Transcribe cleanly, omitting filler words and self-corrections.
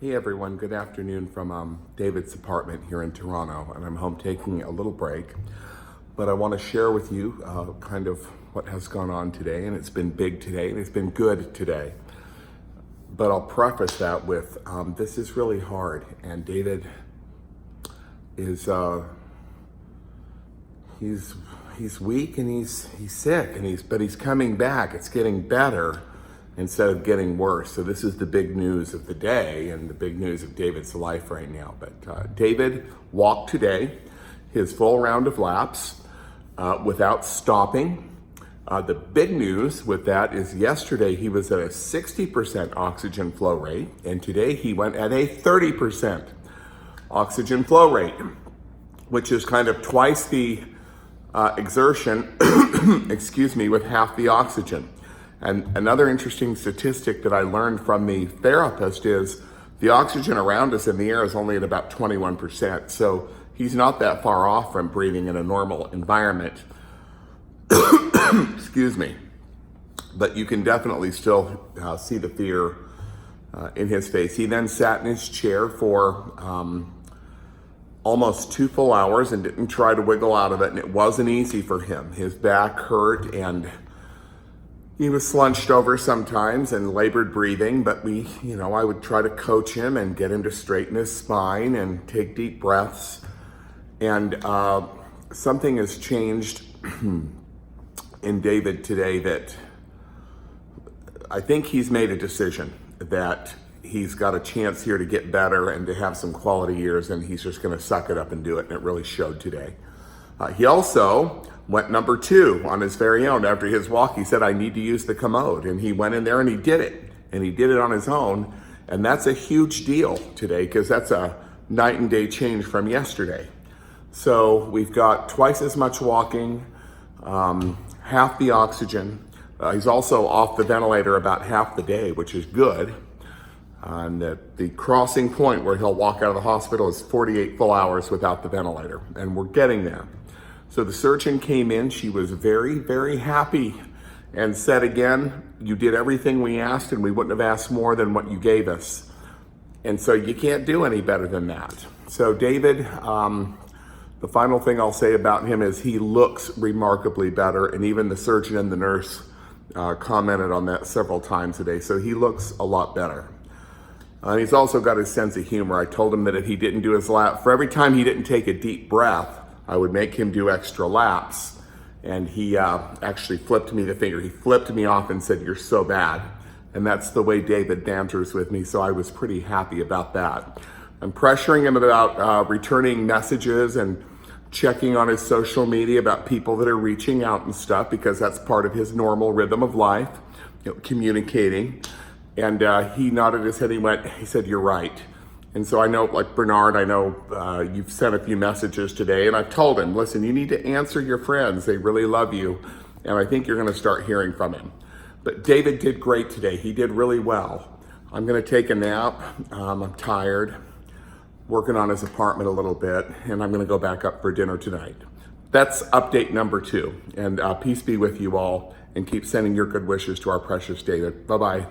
Hey everyone, good afternoon from David's apartment here in Toronto, and I'm home taking a little break. But I want to share with you kind of what has gone on today, and it's been big today, and it's been good today. But I'll preface that with this is really hard, and David is he's weak and he's sick, and but he's coming back. It's getting better instead of getting worse. So this is the big news of the day and the big news of David's life right now. But David walked today his full round of laps without stopping. The big news with that is yesterday he was at a 60% oxygen flow rate, and today he went at a 30% oxygen flow rate, which is kind of twice the exertion, excuse me, with half the oxygen. And another interesting statistic that I learned from the therapist is the oxygen around us in the air is only at about 21%. So he's not that far off from breathing in a normal environment. Excuse me. But you can definitely still see the fear in his face. He then sat in his chair for almost 2 full hours and didn't try to wiggle out of it. And it wasn't easy for him. His back hurt and he was slunched over sometimes and labored breathing, but I would try to coach him and get him to straighten his spine and take deep breaths. And something has changed in David today that I think he's made a decision that he's got a chance here to get better and to have some quality years, and he's just going to suck it up and do it. And it really showed today. He also went number 2 on his very own. After his walk, he said, I need to use the commode. And he went in there and he did it. And he did it on his own. And that's a huge deal today because that's a night and day change from yesterday. So we've got twice as much walking, half the oxygen. He's also off the ventilator about half the day, which is good. And the crossing point where he'll walk out of the hospital is 48 full hours without the ventilator. And we're getting there. So the surgeon came in, she was very, very happy and said again, you did everything we asked and we wouldn't have asked more than what you gave us. And so you can't do any better than that. So David, the final thing I'll say about him is he looks remarkably better, and even the surgeon and the nurse commented on that several times today. So he looks a lot better. He's also got his sense of humor. I told him that if he didn't do his lap, for every time he didn't take a deep breath, I would make him do extra laps. And he actually flipped me the finger. He flipped me off and said, you're so bad. And that's the way David banters with me. So I was pretty happy about that. I'm pressuring him about returning messages and checking on his social media about people that are reaching out and stuff, because that's part of his normal rhythm of life, communicating. And he nodded his head. He said, you're right. And so I know, like Bernard, I know you've sent a few messages today, and I've told him, listen, you need to answer your friends. They really love you. And I think you're going to start hearing from him. But David did great today. He did really well. I'm going to take a nap. I'm tired, working on his apartment a little bit, and I'm going to go back up for dinner tonight. That's update number 2. And peace be with you all, and keep sending your good wishes to our precious David. Bye-bye.